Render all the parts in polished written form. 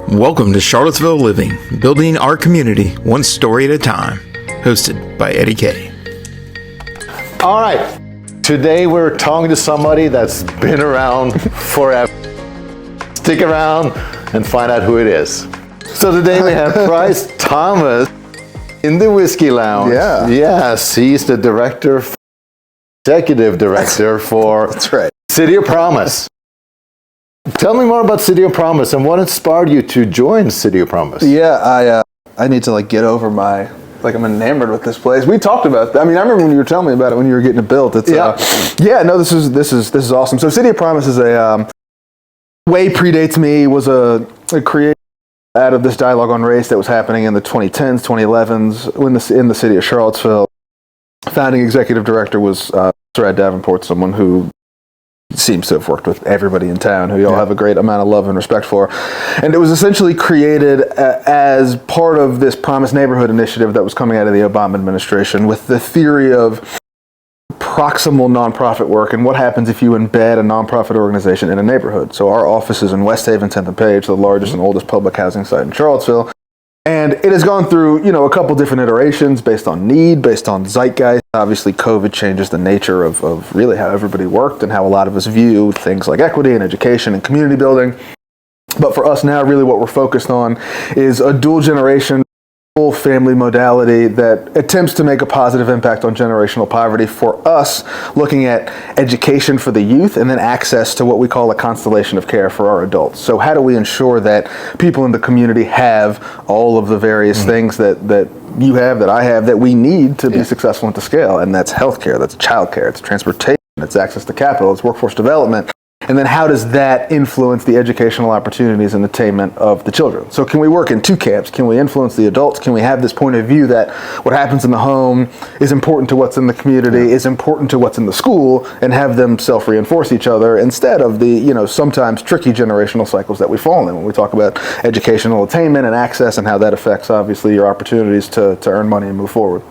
Welcome to Charlottesville Living, building our community one story at a time, hosted by Eddie K. All right, today we're talking to somebody that's been around forever. Stick around and find out who it is. So today we have Bryce Thomas in the Whiskey Lounge. Yeah. Yes, he's the executive director for That's right. City of Promise. Tell me more about City of Promise and what inspired you to join City of Promise. Yeah, I need to get over I'm enamored with this place. We talked about that. I remember when you were telling me about it when you were getting it built. It's this is awesome. So City of Promise is way predates me. Was a creation out of this dialogue on race that was happening in the 2010s, 2011s in the city of Charlottesville. Founding executive director was Sir Ed Davenport, someone who seems to have worked with everybody in town, who you all have a great amount of love and respect for. And it was essentially created as part of this Promise Neighborhood initiative that was coming out of the Obama administration, with the theory of proximal nonprofit work and what happens if you embed a nonprofit organization in a neighborhood. So our office is in West Haven, 10th and Page, the largest and oldest public housing site in Charlottesville. And it has gone through, a couple different iterations based on need, based on zeitgeist. Obviously, COVID changes the nature of really how everybody worked and how a lot of us view things like equity and education and community building. But for us now, really what we're focused on is a dual generation, full family modality that attempts to make a positive impact on generational poverty. For us, looking at education for the youth and then access to what we call a constellation of care for our adults. So how do we ensure that people in the community have all of the various things that you have, that I have, that we need to be successful and to scale? And that's healthcare, that's childcare, it's transportation, it's access to capital, it's workforce development. And then how does that influence the educational opportunities and attainment of the children? So can we work in two camps? Can we influence the adults? Can we have this point of view that what happens in the home is important to what's in the community, is important to what's in the school, and have them self-reinforce each other instead of the, sometimes tricky generational cycles that we fall in when we talk about educational attainment and access and how that affects, obviously, your opportunities to earn money and move forward?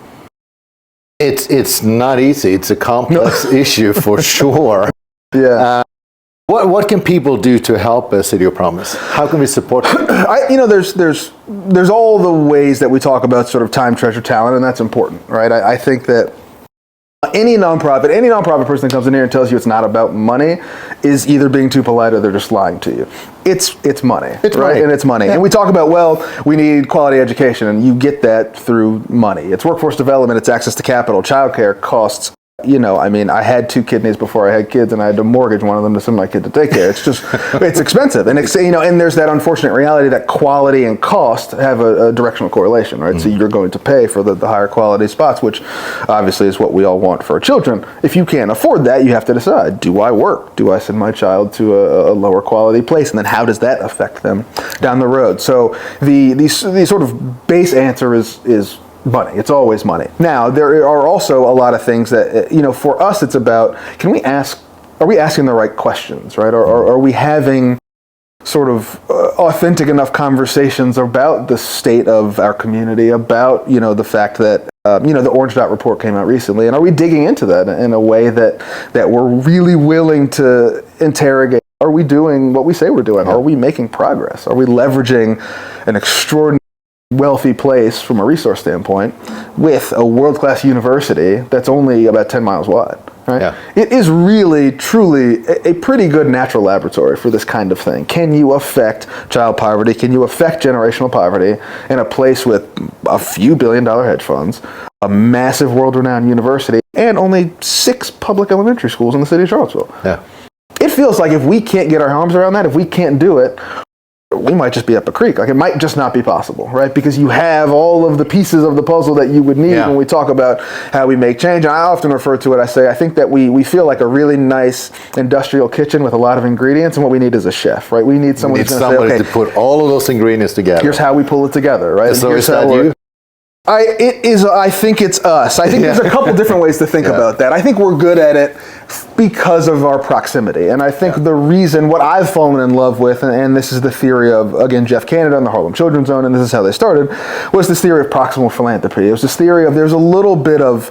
It's not easy. It's a complex issue for sure. Yeah. What can people do to help City of Promise? How can we support them? There's all the ways that we talk about sort of time, treasure, talent, and that's important, right? I think that any nonprofit person that comes in here and tells you it's not about money is either being too polite or they're just lying to you. It's money, right? Money. And it's money. Yeah. And we talk about, we need quality education, and you get that through money. It's workforce development, it's access to capital, childcare costs. I had 2 kidneys before I had kids, and I had to mortgage one of them to send my kid to daycare. It's just, it's expensive. And and there's that unfortunate reality that quality and cost have a directional correlation, right? So you're going to pay for the higher quality spots, which obviously is what we all want for our children. If you can't afford that, you have to decide, do I work? Do I send my child to a lower quality place? And then how does that affect them down the road? So the sort of base answer is money. It's always money. Now, there are also a lot of things that, for us, it's about, are we asking the right questions, right? Or are we having sort of authentic enough conversations about the state of our community, about, the fact that, the Orange Dot report came out recently, and are we digging into that in a way that we're really willing to interrogate? Are we doing what we say we're doing? Are we making progress? Are we leveraging an extraordinary wealthy place from a resource standpoint with a world-class university that's only about 10 miles wide, right? Yeah. It is really, truly a pretty good natural laboratory for this kind of thing. Can you affect child poverty? Can you affect generational poverty in a place with a few billion-dollar hedge funds, a massive world-renowned university, and only 6 public elementary schools in the city of Charlottesville? Yeah. It feels like if we can't get our arms around that, if we can't do it, we might just be up a creek. It might just not be possible, right? Because you have all of the pieces of the puzzle that you would need when we talk about how we make change. And I often refer to it, I think that we feel like a really nice industrial kitchen with a lot of ingredients, and what we need is a chef, right? We need someone to put all of those ingredients together. Here's how we pull it together, right? So is that you? I think it's us. I think there's a couple different ways to think about that. I think we're good at it because of our proximity. And I think the reason, what I've fallen in love with, and this is the theory of, again, Jeff Canada and the Harlem Children's Zone, and this is how they started, was this theory of proximal philanthropy. It was this theory of there's a little bit of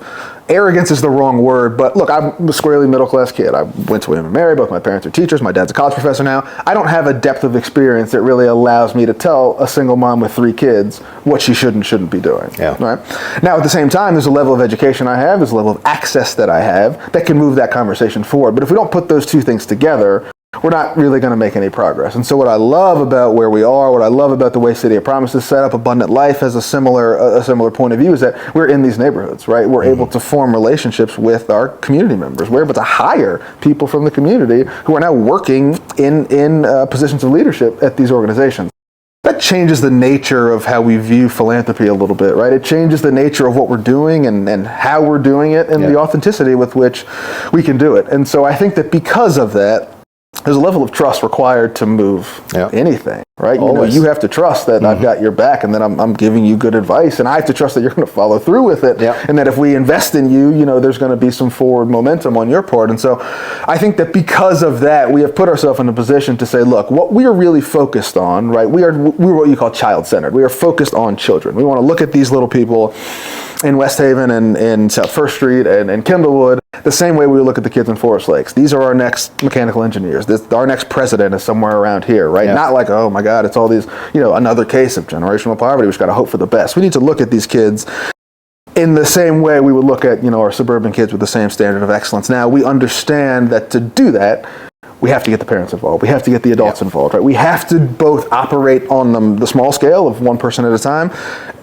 arrogance is the wrong word, but look, I'm a squarely middle-class kid. I went to William and Mary. Both my parents are teachers. My dad's a college professor now. I don't have a depth of experience that really allows me to tell a single mom with 3 kids what she should and shouldn't be doing. Yeah. Right? Now, at the same time, there's a level of education I have, there's a level of access that I have that can move that conversation forward. But if we don't put those two things together, we're not really going to make any progress. And so what I love about where we are, what I love about the way City of Promise is set up, Abundant Life has a similar point of view, is that we're in these neighborhoods, right? We're able to form relationships with our community members. We're able to hire people from the community who are now working in positions of leadership at these organizations. That changes the nature of how we view philanthropy a little bit, right? It changes the nature of what we're doing and how we're doing it and the authenticity with which we can do it. And so I think that because of that, there's a level of trust required to move anything, right? You have to trust that I've got your back and that I'm giving you good advice, and I have to trust that you're going to follow through with it, and that if we invest in you, there's going to be some forward momentum on your part. And so I think that because of that, we have put ourselves in a position to say, look, what we are really focused on, right? We're what you call child-centered. We are focused on children. We want to look at these little people in West Haven and in South First Street and Kindlewood the same way we look at the kids in Forest Lakes. These are our next mechanical engineers. Our next president is somewhere around here, right? Not like, oh my God, it's all these, another case of generational poverty. We've got to hope for the best. We need to look at these kids in the same way we would look at, our suburban kids with the same standard of excellence. Now, we understand that to do that, we have to get the parents involved. We have to get the adults involved, right? We have to both operate on the small scale of one person at a time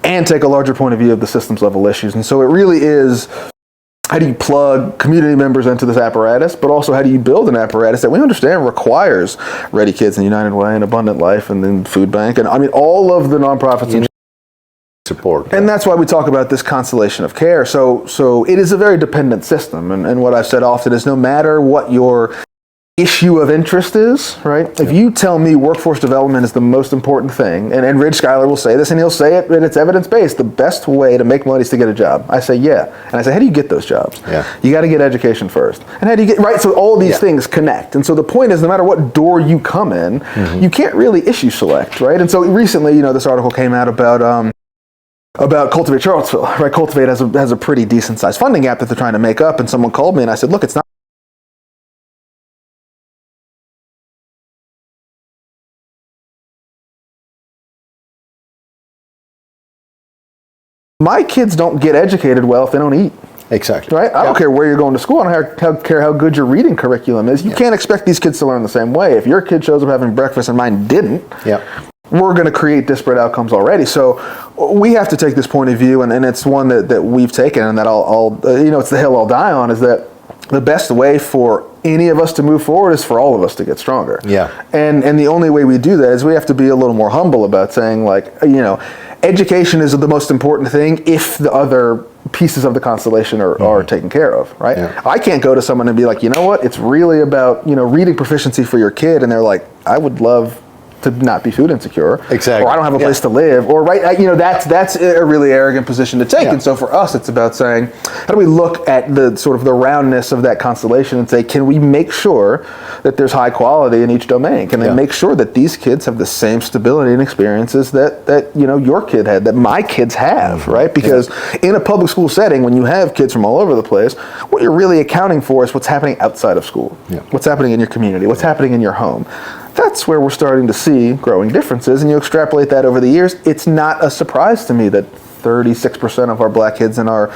and take a larger point of view of the systems level issues. And so it really is, how do you plug community members into this apparatus, but also how do you build an apparatus that we understand requires Ready Kids and United Way and Abundant Life and then Food Bank and all of the nonprofits and support. And that's why we talk about this constellation of care. So it is a very dependent system. And what I've said often is no matter what your issue of interest is, right? If you tell me workforce development is the most important thing, and Ridge Schuyler will say this, and he'll say it, and it's evidence-based, the best way to make money is to get a job. I say, yeah. And I say, how do you get those jobs? You got to get education first. And how do you get, right? So all these things connect. And so the point is, no matter what door you come in, you can't really issue select, right? And so recently, this article came out about Cultivate Charlottesville, right? Cultivate has a pretty decent sized funding gap that they're trying to make up, and someone called me and I said, look, it's not my kids don't get educated well if they don't eat. Exactly. Right? I don't care where you're going to school. I don't care how good your reading curriculum is. You can't expect these kids to learn the same way. If your kid shows up having breakfast and mine didn't, we're going to create disparate outcomes already. So we have to take this point of view, and it's one that we've taken, and that it's the hill I'll die on, is that the best way for any of us to move forward is for all of us to get stronger. And the only way we do that is we have to be a little more humble about saying, education is the most important thing if the other pieces of the constellation are taken care of, right? I can't go to someone and be like, you know what, it's really about, reading proficiency for your kid, and they're like, I would love to not be food insecure, or I don't have a place to live, or that's a really arrogant position to take. And so for us, it's about saying, how do we look at the sort of the roundness of that constellation and say, can we make sure that there's high quality in each domain? Can they make sure that these kids have the same stability and experiences that your kid had, that my kids have, right? Because in a public school setting, when you have kids from all over the place, what you're really accounting for is what's happening outside of school, what's happening in your community, what's happening in your home. That's where we're starting to see growing differences, and you extrapolate that over the years, it's not a surprise to me that 36% of our black kids and our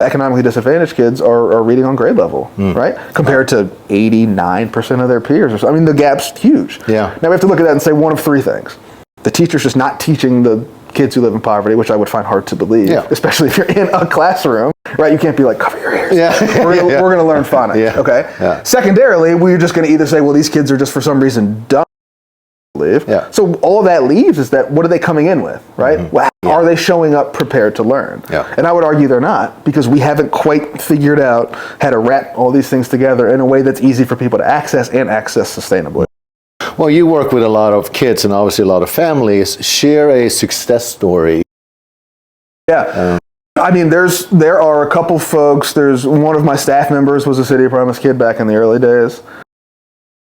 economically disadvantaged kids are reading on grade level, right? Compared to 89% of their peers. Or so. I mean, the gap's huge. Now we have to look at that and say one of tee things. The teacher's just not teaching the kids who live in poverty, which I would find hard to believe, especially if you're in a classroom, right? You can't be like, cover your ears. We're going to learn phonics, okay? Secondarily, we're just going to either say, well, these kids are just for some reason dumb. So all that leaves is that, what are they coming in with, right? Well, are they showing up prepared to learn? And I would argue they're not, because we haven't quite figured out how to wrap all these things together in a way that's easy for people to access and access sustainably. Well, you work with a lot of kids and obviously a lot of families. Share a success story. I mean, there are a couple folks. There's one of my staff members was a City of Promise kid back in the early days.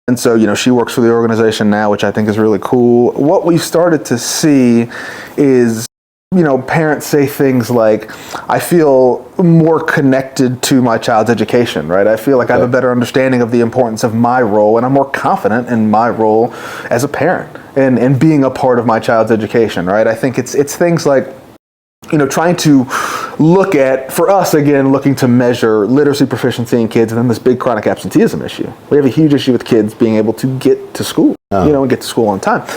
And so, she works for the organization now, which I think is really cool. What we've started to see is parents say things like, I feel more connected to my child's education, right? I feel like I have a better understanding of the importance of my role, and I'm more confident in my role as a parent and being a part of my child's education, right? I think it's things like, trying to look at, for us again, looking to measure literacy proficiency in kids, and then this big chronic absenteeism issue. We have a huge issue with kids being able to get to school, and get to school on time.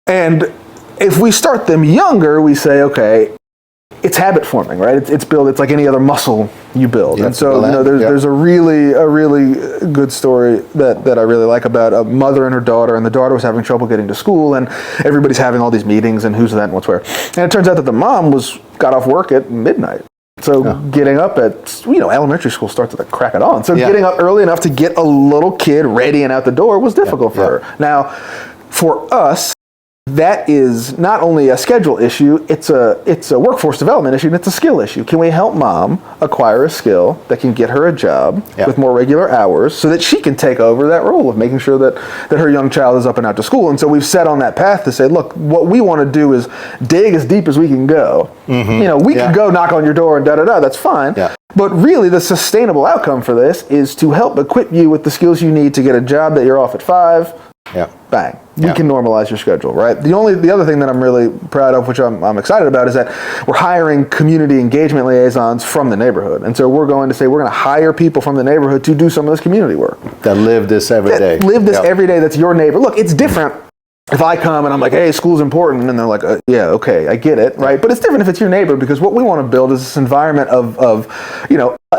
And if we start them younger, we say, okay, it's habit forming, right? It's built. It's like any other muscle you build. And so, there's a really good story that I really like about a mother and her daughter, and the daughter was having trouble getting to school, and everybody's having all these meetings and who's that and what's where. And it turns out that the mom got off work at midnight. So getting up at, elementary school starts at the crack of dawn. So getting up early enough to get a little kid ready and out the door was difficult for her. Now, for us, that is not only a schedule issue, it's a workforce development issue, and it's a skill issue. Can we help mom acquire a skill that can get her a job with more regular hours so that she can take over that role of making sure that her young child is up and out to school? And so we've set on that path to say, look, what we want to do is dig as deep as we can go. We can go knock on your door and da-da-da, that's fine. But really, the sustainable outcome for this is to help equip you with the skills you need to get a job that you're off at 5. Bang. You can normalize your schedule, right? The other thing that I'm really proud of, which I'm excited about, is that we're hiring community engagement liaisons from the neighborhood. And so we're going to hire people from the neighborhood to do some of this community work. That live this every day. Live this every day, that's your neighbor. Look, it's different if I come and I'm like, hey, school's important, and they're like, yeah, okay, I get it, right? But it's different if it's your neighbor, because what we want to build is this environment of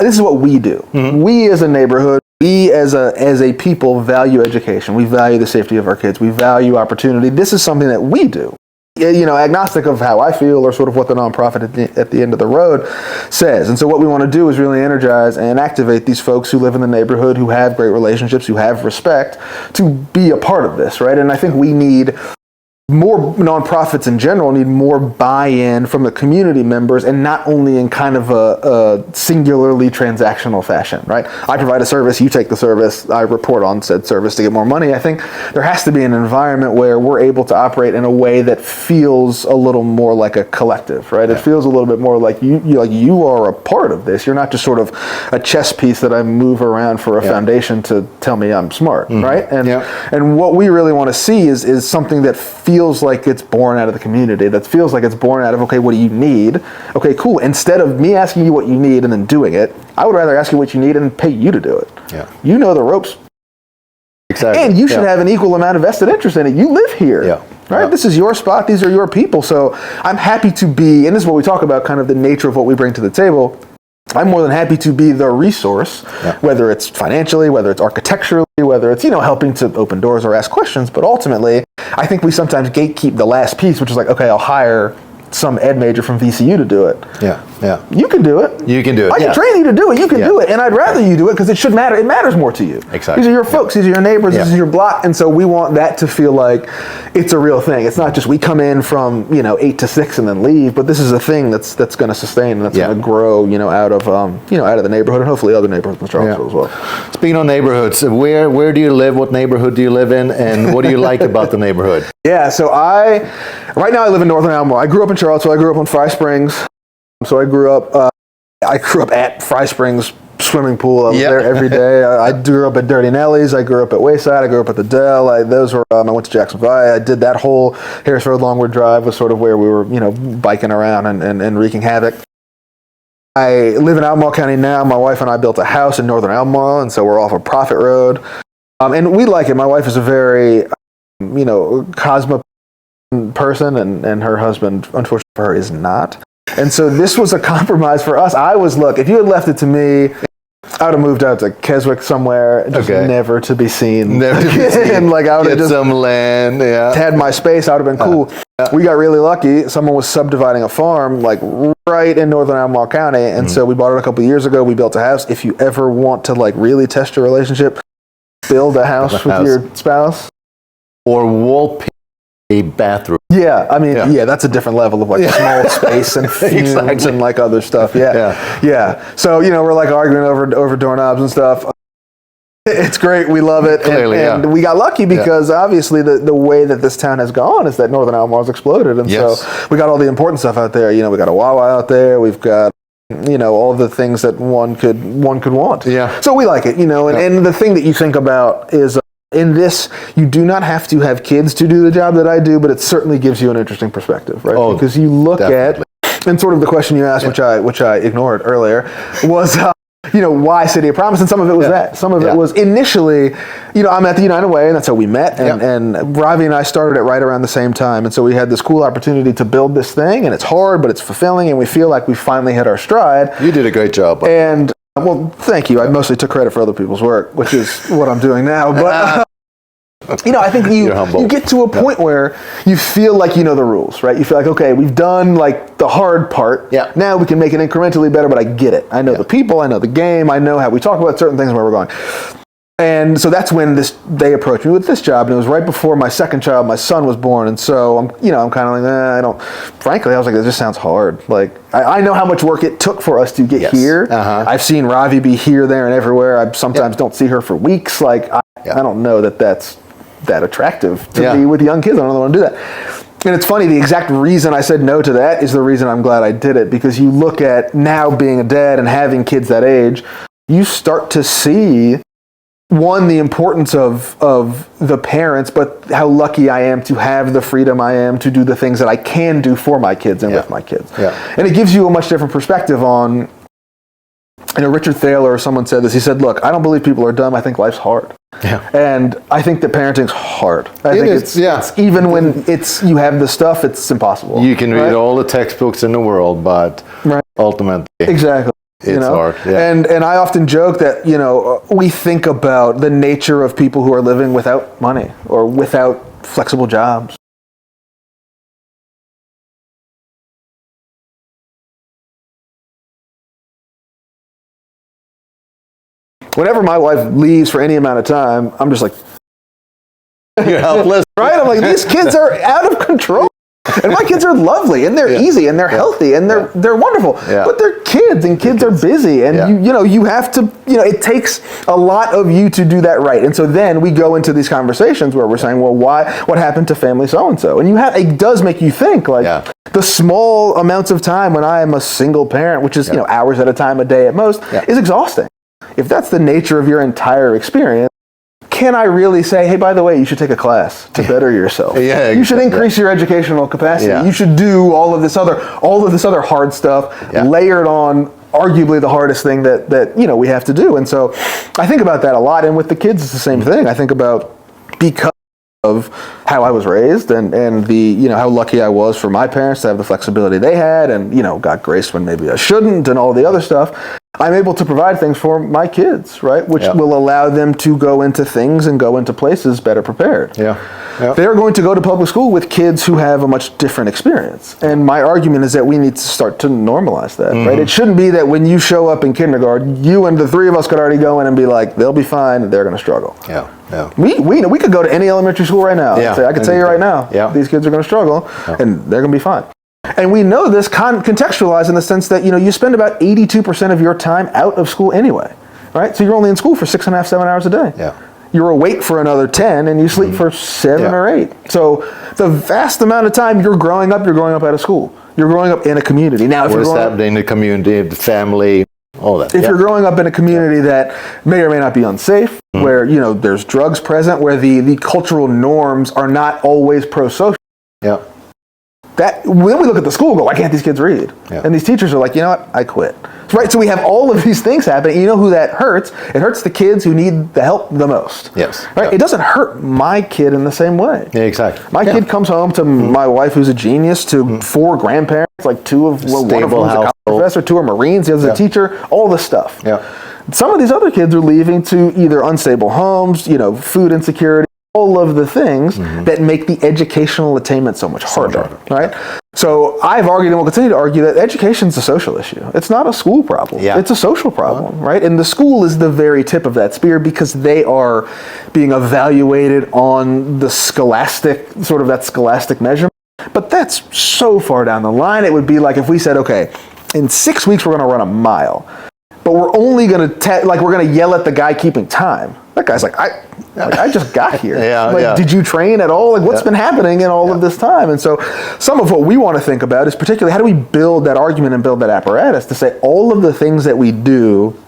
this is what we do. We as a neighborhood, we as a people value education. We value the safety of our kids. We value opportunity. This is something that we do. Agnostic of how I feel or sort of what the nonprofit at the end of the road says. And so what we want to do is really energize and activate these folks who live in the neighborhood, who have great relationships, who have respect, to be a part of this, right? And I think we need more nonprofits in general need more buy-in from the community members, and not only in kind of a singularly transactional fashion, right? I provide a service, you take the service, I report on said service to get more money. I think there has to be an environment where we're able to operate in a way that feels a little more like a collective, right? It feels a little bit more like you are a part of this. You're not just sort of a chess piece that I move around for a foundation to tell me I'm smart, right? And what we really want to see is something that feels like it's born out of the community, that feels like it's born out of, okay, what do you need? Okay, cool. Instead of me asking you what you need and then doing it, I would rather ask you what you need and pay you to do it. You know the ropes. Exactly. And you should have an equal amount of vested interest in it. You live here. Right? This is your spot. These are your people. So I'm happy to be, and this is what we talk about, kind of the nature of what we bring to the table. I'm more than happy to be the resource, whether it's financially, whether it's architecturally, whether it's, helping to open doors or ask questions. But ultimately, I think we sometimes gatekeep the last piece, which is like, okay, I'll hire some ed major from VCU to do it. You can do it. You can do it. I can train you to do it. You can do it. And I'd rather you do it because it should matter. It matters more to you. Exactly. These are your folks. These are your neighbors. This is your block. And so we want that to feel like it's a real thing. It's not just we come in from, 8 to 6 and then leave, but this is a thing that's going to sustain and that's going to grow, out of the neighborhood, and hopefully other neighborhoods in Charlottesville as well. Speaking of neighborhoods, where do you live? What neighborhood do you live in? And what do you like about the neighborhood? So right now I live in Northern Albemarle. I grew up in Charlottesville. I grew up on Fry Springs. So I grew up at Fry Springs swimming pool. I was there every day. I grew up at Dirty Nelly's. I grew up at Wayside. I grew up at the Dell. I went to Jacksonville. I did that whole Harris Road Longwood Drive was sort of where we were, biking around and wreaking havoc. I live in Albemarle County now. My wife and I built a house in Northern Albemarle, and so we're off of Prophet Road. And we like it. My wife is a very, cosmopolitan person, and her husband, unfortunately for her, is not. And so this was a compromise for us. If you had left it to me, I would have moved out to Keswick somewhere, just never to be seen. Never to be seen. And I would have just some land, had my space. I would have been cool. We got really lucky. Someone was subdividing a farm, right in Northern Albemarle County. And so we bought it a couple of years ago. We built a house. If you ever want to really test your relationship, build a house with your spouse. Or wall paint a bathroom. That's a different level of small space and fumes and other stuff. So, we're arguing over doorknobs and stuff. It's great. We love it. Clearly, and we got lucky because obviously the way that this town has gone is that Northern Albemarle's exploded. And so we got all the important stuff out there. You know, we got a Wawa out there. We've got, you know, all the things that one could want. Yeah. So we like it, you know, and the thing that you think about is in this, you do not have to have kids to do the job that I do, but it certainly gives you an interesting perspective, right? Oh, because you look definitely. at, and sort of the question you asked, which I ignored earlier, was, you know, why City of Promise? And some of it was that. Some of it was initially, you know, I'm at the United Way, and that's how we met. And Ravi and I started it right around the same time. And so we had this cool opportunity to build this thing, and it's hard, but it's fulfilling, and we feel like we finally hit our stride. You did a great job. And, well, thank you. I mostly took credit for other people's work, which is what I'm doing now. But, you know, I think you get to a point where you feel like you know the rules, right? You feel like, okay, we've done like the hard part. Yeah. Now we can make it incrementally better, but I get it. I know the people, I know the game, I know how we talk about certain things and where we're going. And so that's when they approached me with this job, and it was right before my second child, my son, was born. And so I'm kind of like, frankly, I was like, this just sounds hard. Like, I know how much work it took for us to get here. I've seen Ravi be here, there, and everywhere. I sometimes don't see her for weeks. Like, I don't know that that's that attractive to be with young kids. I don't want to do that. And it's funny, the exact reason I said no to that is the reason I'm glad I did it, because you look at now being a dad and having kids that age, you start to see, one, the importance of the parents, but how lucky I am to have the freedom I am to do the things that I can do for my kids and with my kids. And it gives you a much different perspective on, you know, Richard Thaler or someone said this. He said, look, I don't believe people are dumb. I think life's hard. And I think that parenting's hard. I think it's even when you have the stuff, it's impossible. You can read all the textbooks in the world, but ultimately, exactly. It's hard. And I often joke that, you know, we think about the nature of people who are living without money or without flexible jobs. Whenever my wife leaves for any amount of time, I'm just like, you're helpless. Right? I'm like, these kids are out of control. And my kids are lovely, and they're easy, and they're healthy, and they're wonderful. But they're kids, and kids are busy, and you have to, it takes a lot of you to do that right. And so then we go into these conversations where we're saying, well, what happened to family so-and-so? And it does make you think, like, the small amounts of time when I am a single parent, which is, hours at a time, a day at most, is exhausting. If that's the nature of your entire experience, can I really say, hey, by the way, you should take a class to better yourself? You should increase your educational capacity. You should do all of this other hard stuff layered on arguably the hardest thing that we have to do. And so I think about that a lot. And with the kids, it's the same thing. I think about, because of how I was raised and the, how lucky I was for my parents to have the flexibility they had and, got graced when maybe I shouldn't and all the other stuff, I'm able to provide things for my kids, right? Which will allow them to go into things and go into places better prepared. They're going to go to public school with kids who have a much different experience. And my argument is that we need to start to normalize that, right? It shouldn't be that when you show up in kindergarten, you and the three of us could already go in and be like, they'll be fine and they're going to struggle. We could go to any elementary school right now. I could tell you right now, these kids are going to struggle and they're going to be fine. And we know this contextualized in the sense that, you spend about 82% of your time out of school anyway, right? So you're only in school for 6.5, 7 hours a day. You're awake for another 10 and you sleep for 7 or 8. So the vast amount of time you're growing up out of school. You're growing up in a community. Now, if you're growing up in the community, the family, all that. If you're growing up in a community that may or may not be unsafe, where, there's drugs present, where the cultural norms are not always pro-social. When we look at the school, why can't these kids read? And these teachers are like, you know what, I quit. Right, so we have all of these things happening. You know who that hurts? It hurts the kids who need the help the most. Right? It doesn't hurt my kid in the same way. Exactly. My kid comes home to my wife, who's a genius, to 4 grandparents, like one of them's a college professor, 2 are Marines, the other's a teacher, all this stuff. Some of these other kids are leaving to either unstable homes, food insecurity, all of the things that make the educational attainment so much harder, right? So I've argued and will continue to argue that education is a social issue. It's not a school problem. It's a social problem, right? And the school is the very tip of that spear because they are being evaluated on the scholastic measurement. But that's so far down the line. It would be like if we said, okay, in 6 weeks we're going to run a mile. but we're only going to we're going to yell at the guy keeping time. That guy's like, I just got here. Did you train at all? Like, what's been happening in all of this time? And so some of what we want to think about is particularly how do we build that argument and build that apparatus to say all of the things that we do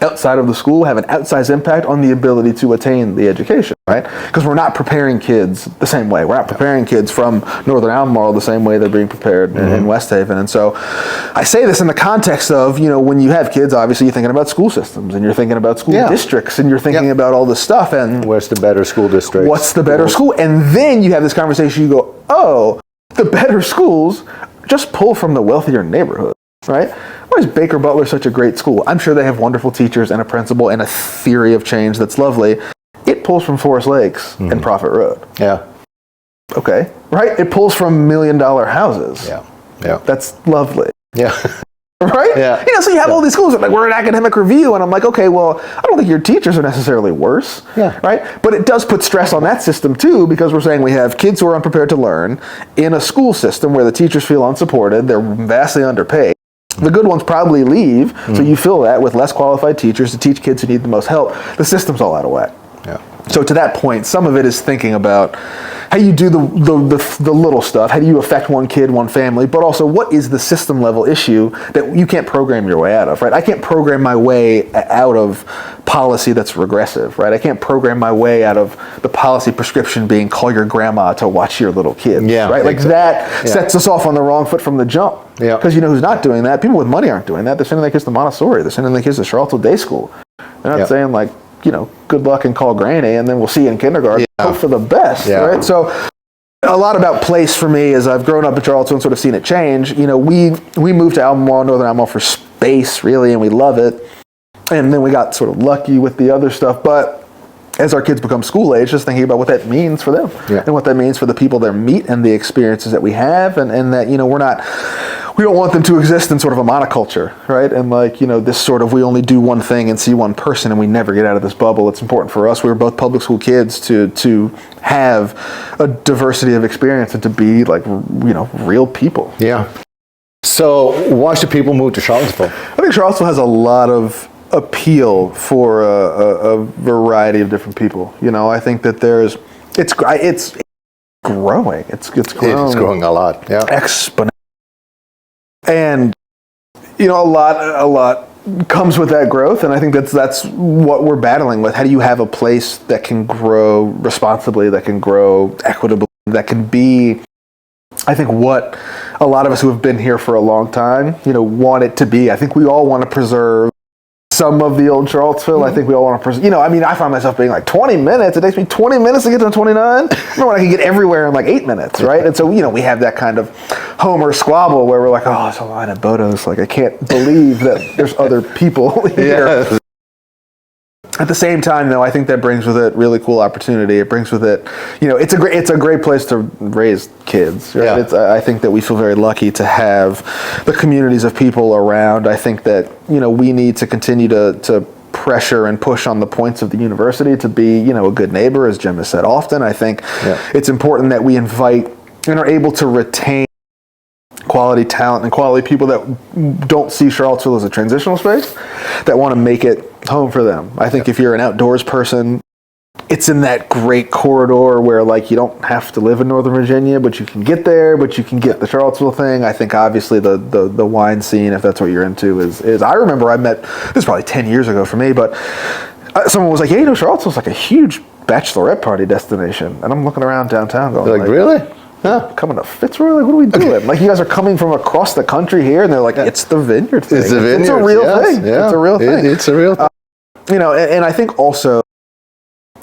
outside of the school have an outsized impact on the ability to attain the education, right? Because we're not preparing kids the same way. We're not preparing kids from Northern Albemarle the same way they're being prepared in West Haven. And so I say this in the context of, when you have kids, obviously you're thinking about school systems and you're thinking about school districts and you're thinking about all this stuff. And where's the better school district? What's the better school? And then you have this conversation, you go, oh, the better schools just pull from the wealthier neighborhood, right? Why is Baker Butler such a great school? I'm sure they have wonderful teachers and a principal and a theory of change that's lovely. It pulls from Forest Lakes and Prophet Road. Yeah. Okay. Right? It pulls from $1 million houses. Yeah. Yeah. That's lovely. Yeah. Right? Yeah. So you have all these schools that we're an academic review, and I'm like, okay, well, I don't think your teachers are necessarily worse. Yeah. Right? But it does put stress on that system too, because we're saying we have kids who are unprepared to learn in a school system where the teachers feel unsupported, they're vastly underpaid. The good ones probably leave, so you fill that with less qualified teachers to teach kids who need the most help. The system's all out of whack. Yeah. So to that point, some of it is thinking about how you do the little stuff. How do you affect one kid, one family? But also, what is the system level issue that you can't program your way out of, right? I can't program my way out of policy that's regressive, right? I can't program my way out of the policy prescription being call your grandma to watch your little kids, right? Like that sets us off on the wrong foot from the jump. Yeah. Because who's not doing that? People with money aren't doing that. They're sending their kids to Montessori. They're sending their kids to Charlottesville Day School. They're not saying like, good luck and call granny, and then we'll see you in kindergarten. Hope for the best, right? So a lot about place for me as I've grown up in Charlottesville and sort of seen it change. We moved to Albemarle, Northern Albemarle for space, really, and we love it. And then we got sort of lucky with the other stuff. But as our kids become school age, just thinking about what that means for them and what that means for the people they meet and the experiences that we have, and that, we don't want them to exist in sort of a monoculture, right? And this sort of, we only do one thing and see one person and we never get out of this bubble. It's important for us. We were both public school kids to have a diversity of experience and to be real people. Yeah. So why should people move to Charlottesville? I think Charlottesville has a lot of appeal for a variety of different people. I think that it's growing. It's growing a lot. Yeah. Exponentially. And a lot comes with that growth, and I think that's what we're battling with. How do you have a place that can grow responsibly, that can grow equitably, that can be, I think, what a lot of us who have been here for a long time, want it to be. I think we all want to preserve some of the old Charlottesville. I think we all want to preserve, I find myself being like 20 minutes. It takes me 20 minutes to get to 29. I remember when I could get everywhere in like 8 minutes, right? And so, we have that kind of Homer squabble where we're like, oh, it's a line of Bodos. Like, I can't believe that there's other people here. Yeah. At the same time, though, I think that brings with it really cool opportunity. It brings with it, it's a great place to raise kids. Right? Yeah. I think that we feel very lucky to have the communities of people around. I think that we need to continue to pressure and push on the points of the university to be a good neighbor, as Jim has said often. I think it's important that we invite and are able to retain quality talent and quality people that don't see Charlottesville as a transitional space, that want to make it home for them. I think if you're an outdoors person, it's in that great corridor where you don't have to live in Northern Virginia, but you can get there, but you can get the Charlottesville thing. I think obviously the wine scene, if that's what you're into, is I remember I met, this is probably 10 years ago for me, but someone was like, hey, Charlottesville's like a huge bachelorette party destination. And I'm looking around downtown going like really? Huh? Coming to Fitzroy? What are we doing? You guys are coming from across the country here, and they're like, it's the vineyard thing. It's the vineyard. It's a real thing. Yeah. It's a real thing. It's a real thing. And I think also,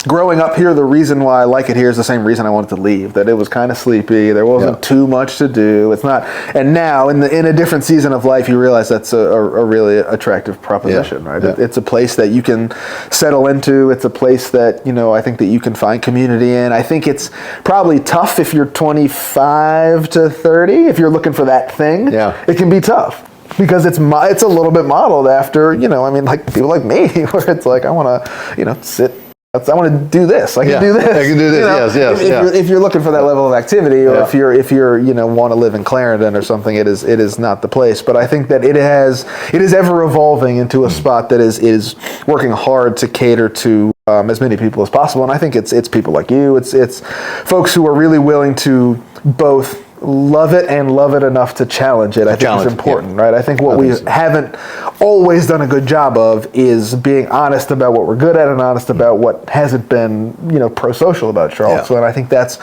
growing up here, the reason why I like it here is the same reason I wanted to leave. That it was kind of sleepy. There wasn't too much to do. It's not. And now, in a different season of life, you realize that's a really attractive proposition, right? Yeah. It's a place that you can settle into. It's a place that I think that you can find community in. I think it's probably tough if you're 25 to 30. If you're looking for that thing, it can be tough. Because it's a little bit modeled after, people like me, where it's like, I want to, sit I want to do this. I can do this. I can do this. Yes. If you're looking for that level of activity, or if you're want to live in Clarendon or something, it is not the place. But I think that it is ever evolving into a spot that is working hard to cater to as many people as possible. And I think it's people like you. It's folks who are really willing to both love it and love it enough to challenge it. I think is important, right? I think what we haven't always done a good job of is being honest about what we're good at and honest about what hasn't been, pro-social about Charlottesville. And I think that's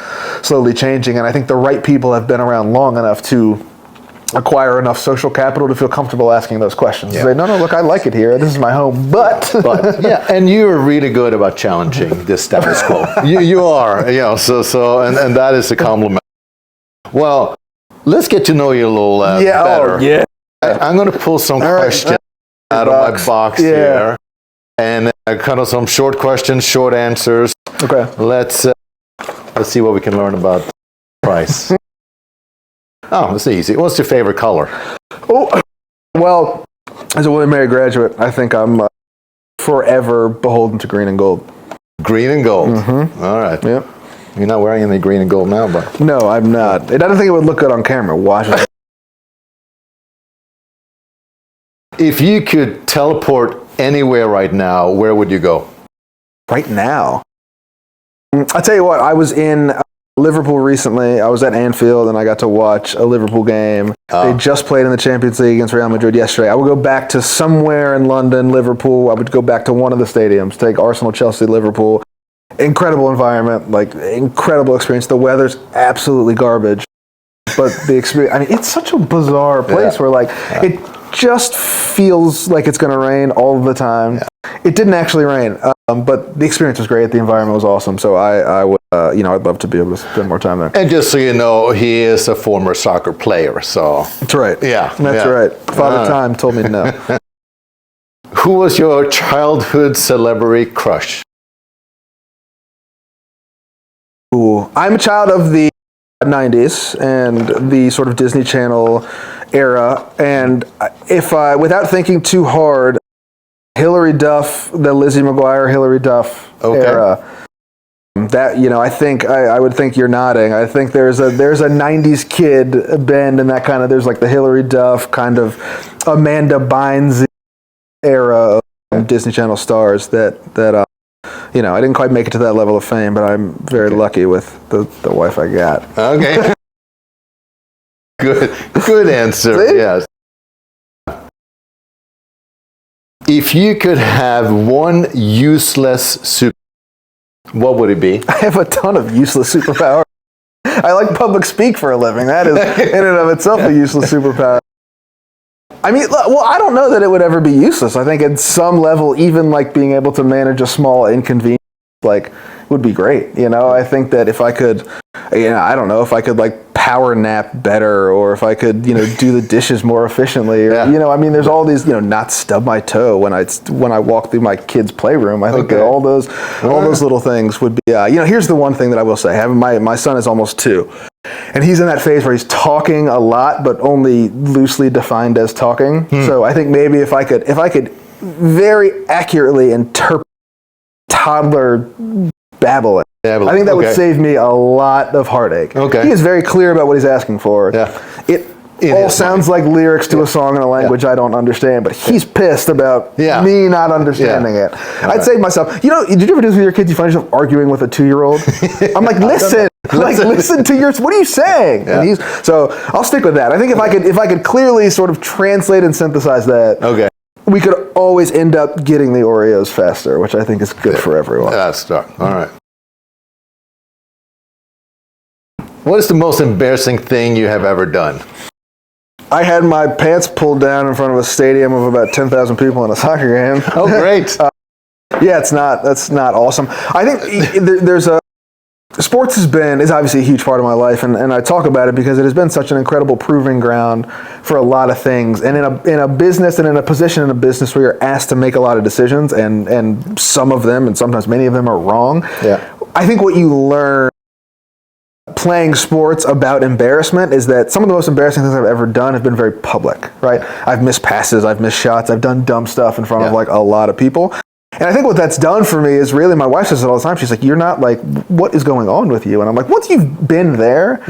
slowly changing. And I think the right people have been around long enough to acquire enough social capital to feel comfortable asking those questions. Say, no, look, I like it here. This is my home, but and you're really good about challenging this status quo. You are, and that is a compliment. Well, let's get to know you a little better. I'm going to pull some questions out of my box here, and kind of some short questions, short answers. Okay. Let's see what we can learn about price. Oh, it's easy. What's your favorite color? Oh, well, as a William Mary graduate, I think I'm forever beholden to green and gold. Green and gold. Mm-hmm. All right. Yep. You're not wearing any green and gold now, but... No, I'm not. I don't think it would look good on camera. Watch it. If you could teleport anywhere right now, where would you go? Right now? I'll tell you what, I was in Liverpool recently. I was at Anfield and I got to watch a Liverpool game. They just played in the Champions League against Real Madrid yesterday. I would go back to somewhere in London, Liverpool. I would go back to one of the stadiums, take Arsenal, Chelsea, Liverpool. Incredible environment, incredible experience. The weather's absolutely garbage, but the experience, it's such a bizarre place where it just feels like it's going to rain all the time. It didn't actually rain, but the experience was great. The environment was awesome. So I would, I'd love to be able to spend more time there. And just so you know, he is a former soccer player, so. That's right. That's right. Father Time told me no. Who was your childhood celebrity crush? Ooh, I'm a child of the 90s and the sort of Disney Channel era, and if I, without thinking too hard, Hilary Duff, the Lizzie McGuire, Hilary Duff era. That, I think I would think you're nodding. I think there's a 90s kid bend and that kind of, there's the Hilary Duff kind of Amanda Bynes era of Disney Channel stars that I didn't quite make it to that level of fame, but I'm very lucky with the wife I got. Okay. Good answer. See? Yes. If you could have one useless superpower, what would it be? I have a ton of useless superpowers. I like public speak for a living. That is, in and of itself, a useless superpower. I don't know that it would ever be useless. I think at some level, even being able to manage a small inconvenience, would be great. I think that if I could, I don't know, if I could power nap better, or if I could, do the dishes more efficiently, or, there's all these, not stub my toe when I walk through my kid's playroom. I think that all those little things would be, here's the one thing that I will say. My son is almost 2. And he's in that phase where he's talking a lot, but only loosely defined as talking. So I think maybe if I could very accurately interpret toddler babbling, I think that would save me a lot of heartache. He is very clear about what he's asking for. It all sounds like lyrics to a song in a language I don't understand, but he's pissed about me not understanding it. I'd say to myself, did you ever do this with your kids? You find yourself arguing with a 2-year-old? I'm listen. Listen to what are you saying? And so I'll stick with that. I think if I could clearly sort of translate and synthesize that, we could always end up getting the Oreos faster, which I think is good for everyone. That's all right. What is the most embarrassing thing you have ever done? I had my pants pulled down in front of a stadium of about 10,000 people in a soccer game. Oh, great. That's not awesome. I think there's sports is obviously a huge part of my life, and I talk about it because it has been such an incredible proving ground for a lot of things. And in a business and in a position in a business where you're asked to make a lot of decisions, and some of them, and sometimes many of them, are wrong. I think what you learn playing sports about embarrassment is that some of the most embarrassing things I've ever done have been very public, right? I've missed passes, I've missed shots, I've done dumb stuff in front of a lot of people. And I think what that's done for me is really, my wife says it all the time. She's like, you're not like, what is going on with you? And I'm like, once you've been there,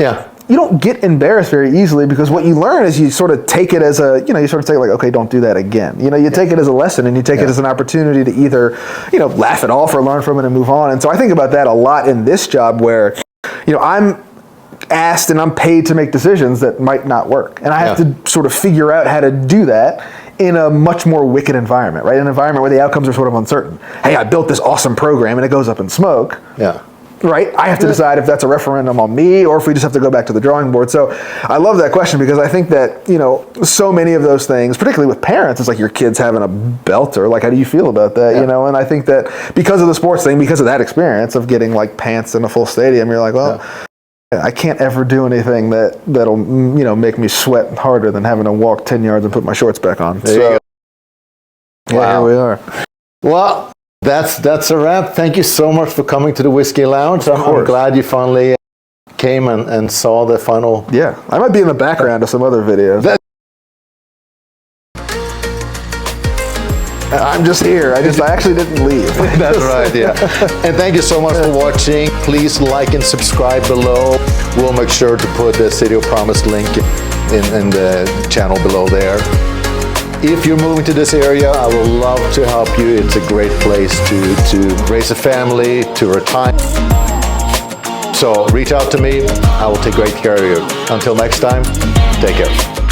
you don't get embarrassed very easily, because what you learn is you sort of take it as a, you sort of take it like, okay, don't do that again. You take it as a lesson, and you take it as an opportunity to either, laugh it off or learn from it and move on. And so I think about that a lot in this job where, I'm asked and I'm paid to make decisions that might not work. And I have to sort of figure out how to do that in a much more wicked environment, right? An environment where the outcomes are sort of uncertain. Hey, I built this awesome program and it goes up in smoke. Right? I have to decide if that's a referendum on me or if we just have to go back to the drawing board. So I love that question, because I think that, so many of those things, particularly with parents, it's like your kid's having a belter. Like, how do you feel about that? And I think that because of the sports thing, because of that experience of getting like pants in a full stadium, you're like, well, I can't ever do anything that'll make me sweat harder than having to walk 10 yards and put my shorts back on. There you go. Here we are. Well, that's a wrap. Thank you so much for coming to the Whiskey Lounge. I'm glad you finally came and saw the final. Yeah, I might be in the background of some other videos. I'm just here. I actually didn't leave. That's right, yeah. And thank you so much for watching. Please like and subscribe below. We'll make sure to put the City of Promise link in the channel below there. If you're moving to this area, I would love to help you. It's a great place to raise a family, to retire. So reach out to me. I will take great care of you. Until next time, take care.